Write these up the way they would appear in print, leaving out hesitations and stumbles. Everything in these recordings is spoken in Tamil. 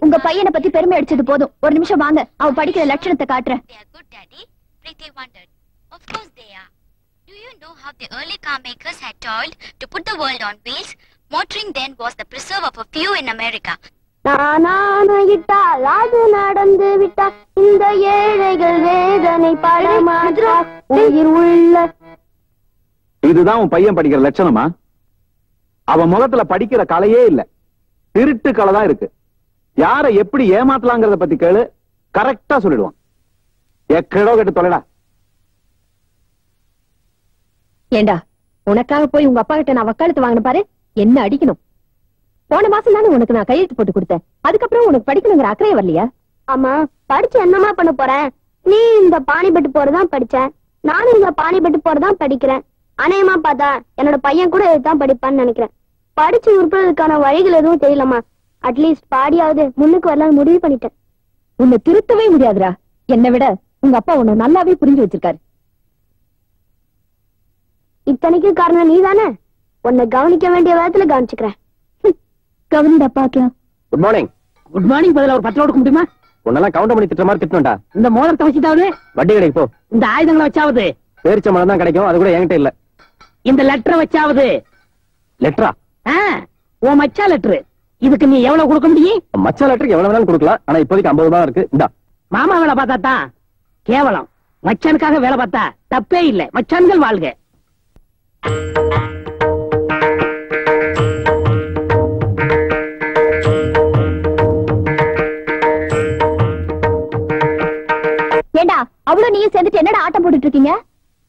உங்க பையனை பத்தி பெருமை அடிச்சது போதும். ஒரு நிமிஷம் வாங்க, அவ படிக்கிற லட்சணத்தை காட்டுறேன். Of course they are. Do you know how the early car makers had toiled to put the world on wheels? Motoring then was the preserve of a few in America. நானாயிட்டால் அது நடந்து விட்டா இந்த ஏழைகள் வேதனை பழமாற்றா உயிர் உள்ள. இதுதான் உன் பையன் படிக்கிற லட்சணமா? அவன் முகத்துல படிக்கிற கலையே இல்ல, திருட்டு கலை தான் இருக்கு. யாரை எப்படி ஏமாத்தலாங்கிறத பத்தி கேளு, கரெக்டா சொல்லிடுவான். எக்கடோ கேட்டு தொலைடா. ஏண்டா, உனக்காக போய் உங்க அப்பா கிட்ட நான் வக்காலத்து வாங்கின பாரு, என்ன அடிக்கணும். போன மாசம் தானே உனக்கு நான் கையெழுத்து போட்டு கொடுத்தேன். அதுக்கப்புறம் உனக்கு படிக்கணுங்கிற அக்கறையே வரலையா? ஆமா, படிச்சு என்னமா பண்ண போறேன்? நீ இந்த பானிபட்டு போறதான் படிச்சேன், நானும் இந்த பானிபட்டு போறதான் படிக்கிறேன். அநேகமா பார்த்தா என்னோட பையன் கூட இதுதான் படிப்பான்னு நினைக்கிறேன். படிச்சு உருப்படுறதுக்கான வழிகள் எதுவும் தெரியலமா. அட்லீஸ்ட் பாடியாவது முன்னுக்கு வரலான்னு முடிவு பண்ணிட்டேன். உன்னை திருத்தவே முடியாதுடா. என்னை விட உங்க அப்பா உன்னை நல்லாவே புரிஞ்சு வச்சிருக்காரு. இத்தனைக்கு காரணம் நீ தானே. உன்னை கவனிக்க வேண்டிய விதத்துல கவனிச்சுக்கிறேன். கவனிடா பாக்கலாம். Good morning. குட் மார்னிங் பதில ஒரு 10 கொடுக்க முடியுமா? உன்னெல்லாம் கவுண்ட் பண்ணி திட்டுற மாதிரி திட்டணும்டா. இந்த மோதிரத்தை வச்சுட்டாவது, வட்டி கிடைக்கு போ. இந்த ஆயுதங்களை வச்சாவது, பேரிச்ச மரம் தான் கிடைக்கும், அது கூட என்கிட்ட இல்ல. இந்த லெட்டரை வச்சாவது. லெட்டரா? உன் மச்சா லெட்டரு. இதுக்கு நீ எவ்வளவு கொடுக்க முடியும்? மச்சா லெட்டருக்கு எவ்வளவு வேணாலும் கொடுக்கலாம். ஆனா இப்போதைக்கு 50 ரூபாய் இருக்கு. இந்தா. மாமா வேலை பார்த்தா தான் கேவலம். மச்சானுக்காக வேலை பார்த்தா தப்பே இல்ல. மச்சான்கள் வாழ்க. ஏண்டா, அவ்வளவு நீயும் சேர்ந்துட்டு என்னடா ஆட்டம் போட்டுட்டு இருக்கீங்க?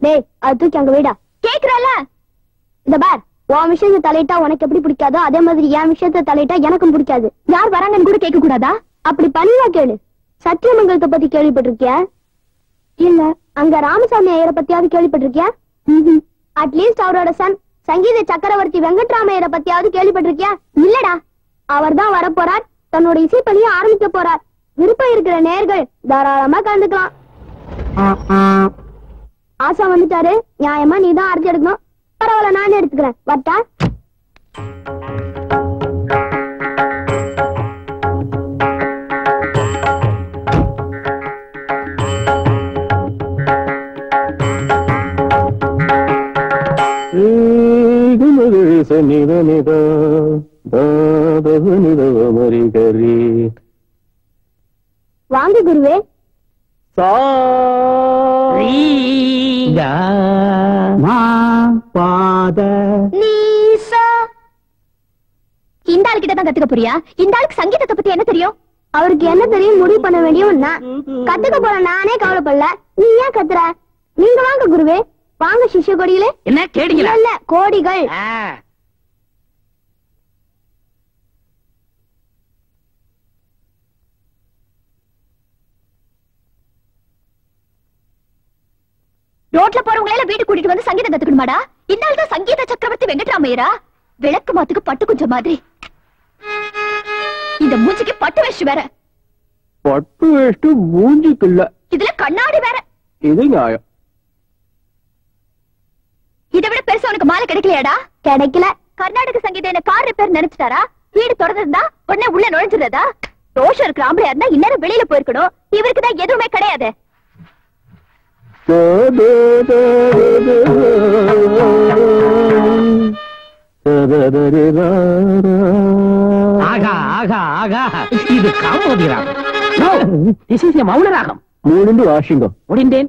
டேய், அது தூக்கி அங்க வைடா. கேக்குறல? இந்த பார், உன் விஷயத்தை தலையிட்டா உனக்கு எப்படி பிடிக்காதோ அதே மாதிரி என் விஷயத்தை தலையிட்டா எனக்கும் பிடிக்காது. யார் வராங்கன்னு கூட கேட்க கூடாதா? அப்படி பணிவா கேளு. சத்தியமங்கலத்தை பத்தி கேள்விப்பட்டிருக்கியா? இல்ல. அங்க ராமசாமி ஐயரை பத்தியாவது கேள்விப்பட்டிருக்கியா? அட்லீஸ்ட் அவரோட சன் சங்கீத சக்கரவர்த்தி வெங்கட்ராமையரை பத்தியாவது கேள்விப்பட்டிருக்கியா? இல்லடா. அவர் தான் வரப்போறார், தன்னோட இசைப்பணியை ஆரம்பிக்க போறார். விருப்பம் இருக்கிற நேர்கள் தாராளமா கலந்துக்கலாம். ஆசா வந்துட்டாரு, நியாயமா நீ தான் அரைச்சு எடுக்கணும். பரவாயில்ல, நானே எடுத்துக்கிறேன். வட்டா? வாங்க குருவே. இந்த ஆள் கிட்டதான் கத்துக்க போறியா? இந்த ஆளுக்கு சங்கீதத்தை பத்தி என்ன தெரியும்? அவருக்கு என்ன தெரியும் முடிவு பண்ண வேண்டியும் கத்துக்க போற நானே கவலைப்படல. நீ ஏன் கத்துற? நீங்க வாங்க குருவே, வாங்க சிஷ்ய கொடியிலே. என்ன கேடிகளா? இல்ல, கோடிகள். ரோட்ல போறவங்கள வீட்டு கூட்டிட்டு வந்து சங்கீதம் கத்துக்கணுமாடா? இந்த ஆள் தான் சங்கீத சக்கரவர்த்தி வெங்கட்ராமையரா? விளக்கு மாத்துக்கு பட்டு குஞ்சம் மாதிரி. இந்த மூஞ்சிக்கு பட்டு வேஷ்டி வேற. பட்டு வேஷ்டி மூஞ்சிக்கு இல்ல, இதுல கண்ணாடி வேற. இது நியாயம். இதை விட பெருசா உனக்கு மாலை கிடைக்கலையாடா? கிடைக்கல. கர்நாடக சங்கீதம் என்ன கார் ரிப்பேர் நினைச்சிட்டாரா? வீடு தொடர்ந்திருந்தா உடனே உள்ள நுழைஞ்சிருந்தா? ரோஷம் இருக்கிற ஆம்பளையா இருந்தா இந்நேரம் வெளியில போயிருக்கணும். இவருக்கு தான் எதுவுமே கிடையாது. ஆகா ஆகா ஆகா, இது காமோதி ராகம். No, this is a மௌன ராகம். மூணுண்டு வாஷிங்கோ முடிந்தேன்.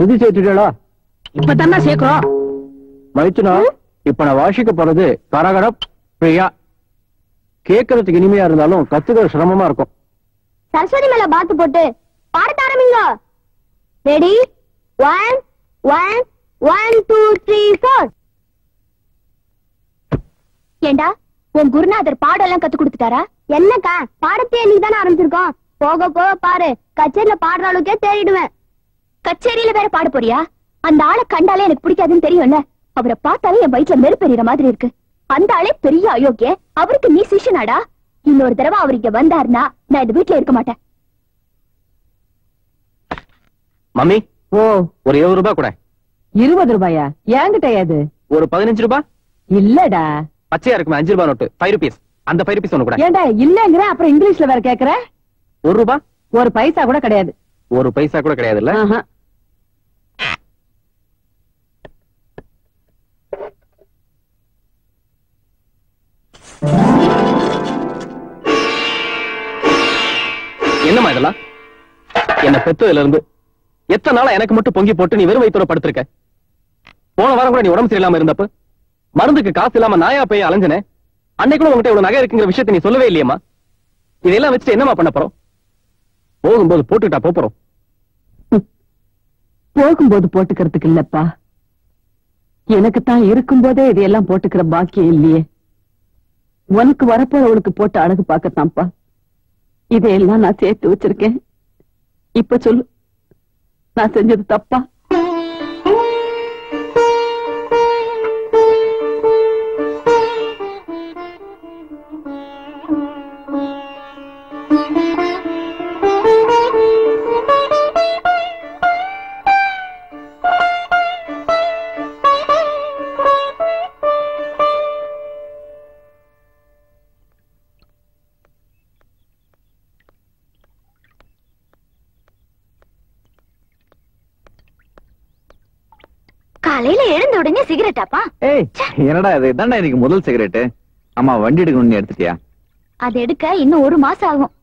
புது சேர்த்துட்டா? இப்பதானே சேர்க்கிறோம். மைத்துனா, இப்ப நான் வாசிக்க போறது கரகர பிரியா. கேட்கறதுக்கு இனிமையா இருந்தாலும் கத்துக்கிற சிரமமா இருக்கும். சரஸ்வதி மேல பாத்து போட்டு பாடத்த ஆரம்பிங்க. ரெடி? 1 1 1 2 3 4. ஏண்டா, உன் குருநாதர் பாடெல்லாம் கத்து கொடுத்துட்டாரா? என்னக்கா, பாடத்தையே நீ தானே ஆரம்பிச்சிருக்கோம். போக போக பாரு, கச்சேரியில பாடுற அளவுக்கே தேடிடுவேன். கச்சேரியில வேற பாட போறியா? அந்த ஆளை கண்டாலே எனக்கு பிடிக்காதுன்னு தெரியும்ல. அவரை பார்த்தாலே என் வயிற்றுல நெருப்பெறிகிற மாதிரி இருக்கு. அந்த ஆளே பெரிய அயோக்கிய, அவருக்கு நீ சிஷ்யனாடா? இன்னொரு தடவை அவர் இங்க வந்தாருன்னா நான் இந்த வீட்டுல இருக்க மாட்டேன். மம்மி, ஒரு 20 ரூபாய் கூட. 20 ரூபாயா? ஏங்கிட்ட அது ஒரு 15 ரூபாய் இல்லடா. பச்சையா இருக்குமே 5 ரூபாய் நோட்டு, 5 rupees. அந்த 5 rupees ஒண்ணு கூட. ஏண்டா இல்லங்கிற அப்புறம் இங்கிலீஷ்ல வேற கேக்குற? 1 ரூபாய்? 1 பைசா கூட கிடையாது. 1 பைசா கூட கிடையாது இல்ல? என்னமா இதெல்லாம்? என்ன பெத்ததுல இருந்து எத்தனை நாளா எனக்கு மட்டும் பொங்கி போட்டு நீ வெறும் வயித்தோட படுத்திருக்க. போன வாரம் கூட நீ உடம்பு சரியில்லாம இருந்தப்ப மருந்துக்கு காசு இல்லாம நாயா போய் அலைஞ்சனே. அன்னைக்குள்ள உங்ககிட்ட இவ்வளவு நகை இருக்குங்கிற விஷயத்தை நீ சொல்லவே இல்லையம்மா. இதெல்லாம் வச்சுட்டு என்னமா பண்ண போறோம்? போகும்போது போட்டுக்கிட்டா போறோம். போகும்போது போட்டுக்கிறதுக்கு இல்லப்பா, எனக்கு தான் இருக்கும்போதே இதையெல்லாம் போட்டுக்கிற பாக்கியம் இல்லையே. உனக்கு வரப்போறவளுக்கு போட்டு அழகு பார்க்கத்தான்ப்பா இதையெல்லாம் நான் சேர்த்து வச்சிருக்கேன். இப்ப சொல்லு, நான் செஞ்சது தப்பா? காலையில எழுந்த உடனே சிகரெட்டாப்பா? ஏய் என்னடா இது? இதான்டா எனக்கு முதல் சிகரெட். அம்மா வண்டி எடுக்கணும்னு எடுத்துட்டியா? அது எடுக்க இன்னும் 1 மாசம் ஆகும்.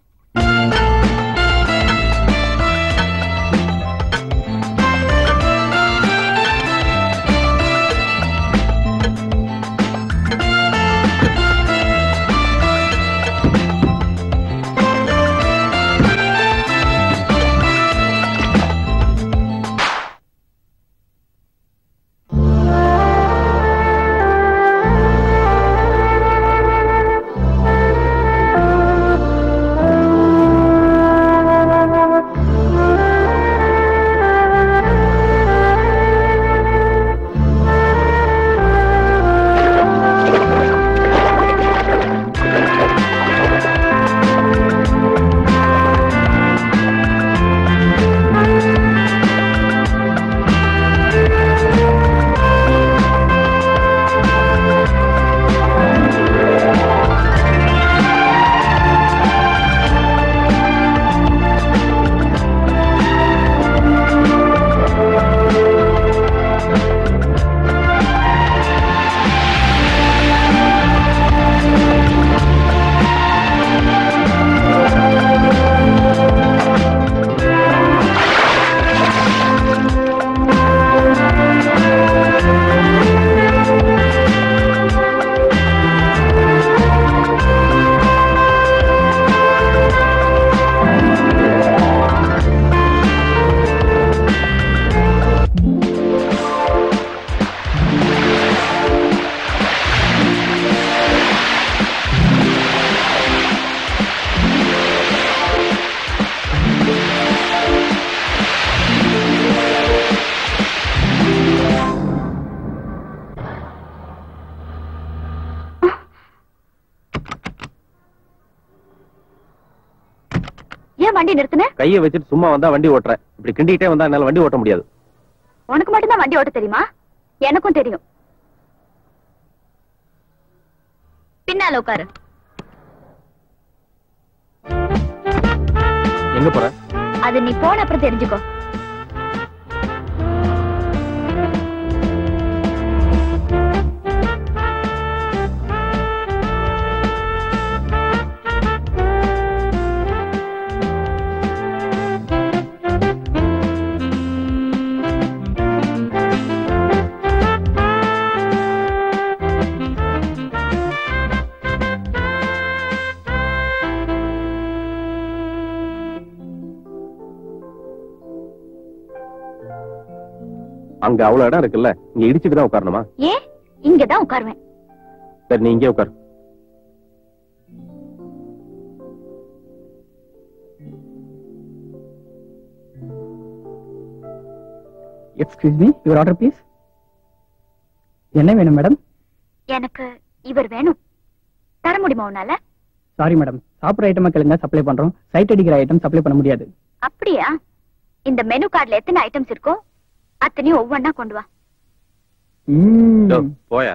வண்டி நிறுத்துன? கையை வச்சுட்டு சும்மா வந்தா வண்டி ஓட்டுற. இப்படி கிண்டிட்டே வந்தா என்னால வண்டி ஓட்ட முடியாது. உனக்கு மட்டும் தான் வண்டி ஓட்ட தெரியுமா? எனக்கும் தெரியும். பின்னால உட்காரு. எங்க போற? அது நீ போன அப்புறம் தெரிஞ்சுக்கோ. அங்க அவ்வளவு இடம் இருக்குல்ல, இங்க இடிச்சுட்டு தான் உட்காரணுமா? ஏன் இங்கதான் உட்காருவேன். சரி, நீ இங்கே உட்காரு. Excuse me, your order please. என்ன வேணும் மேடம்? எனக்கு இவர் வேணும். தர முடியுமா உன்னால? சாரி மேடம், சாப்பிட்ற ஐட்டமா கேளுங்க, சப்ளை பண்றோம். சைட் அடிக்கிற ஐட்டம் சப்ளை பண்ண முடியாது. அப்படியா? இந்த மெனு கார்டுல எத்தனை ஐட்டம்ஸ் இருக்கோ அத்தனையும் ஒவ்வொன்னா கொண்டு வா. போயா.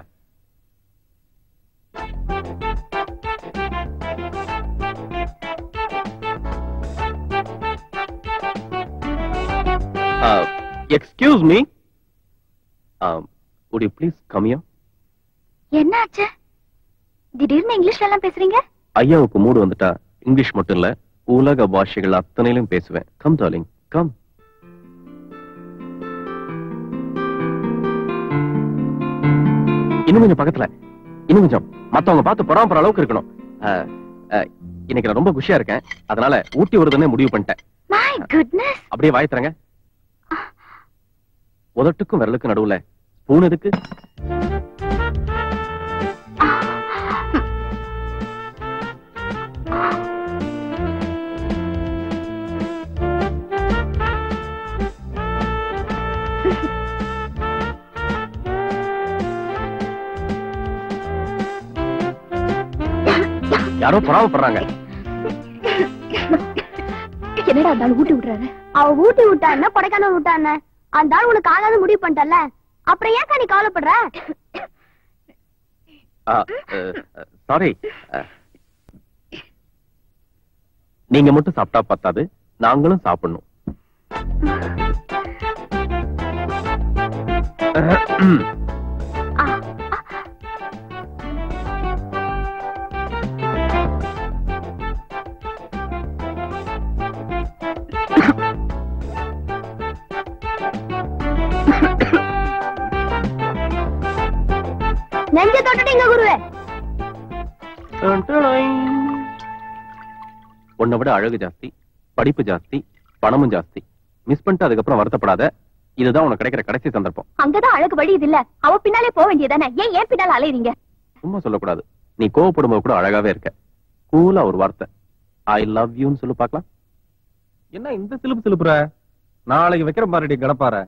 Excuse me, would you please come here? என்ன ஆச்சு? திடீர்னு இங்கிலீஷ்ல எல்லாம் பேசுறீங்க? ஐயாவுக்கு மூடு வந்துட்டா இங்கிலீஷ் மட்டும் இல்ல உலக பாஷைகள் அத்தனையிலும் பேசுவேன். Come darling, come. இன்னும் கொஞ்சம் பக்கத்துல, இன்னும் கொஞ்சம் மத்தவங்க பார்த்து பொறாம அளவுக்கு இருக்கணும். இன்னைக்கு நான் ரொம்ப குஷியா இருக்கேன், அதனால ஊட்டி வருதுன்னு முடிவு பண்ணிட்டேன். My goodness. அப்படியே வாய் தரங்க. உதட்டுக்கும் விரலுக்கும் நடுவுல ஸ்பூன் எதுக்கு? யாரோ பொறாமப்படுறாங்க. என்னடா அந்த ஆள் ஊட்டி விடுறாரு? அவ ஊட்டி விட்டான்னா கொடைக்கானல் விட்டான அந்த ஆள் உனக்கு ஆகாத முடிவு பண்ணிட்டல, அப்புறம் ஏன் நீ கவலைப்படுற? சாரி, நீங்க மட்டும் சாப்பிட்டா பத்தாது, நாங்களும் சாப்பிடணும். நெஞ்ச தொட்டுட்டீங்க குருவே. உன்னை விட அழகு ஜாஸ்தி, படிப்பு ஜாஸ்தி, பணமும் ஜாஸ்தி. மிஸ் பண்ணிட்டு அதுக்கப்புறம் வருத்தப்படாத. இதுதான் உனக்கு கிடைக்கிற கடைசி சந்தர்ப்பம். அங்கதான் அழகு வழி இது இல்ல, அவ பின்னாலே போக வேண்டியதானே, ஏன் பின்னால அலையறீங்க? சும்மா சொல்லக்கூடாது. நீ கோவப்படும்போது கூட அழகாவே இருக்க. கூலா ஒரு வார்த்தை ஐ லவ் யூன்னு சொல்லு பாக்கலாம். என்ன இந்த சிலுப்பு சிலுப்புற? நாளைக்கு வைக்கிற பாருடி கடப்பார.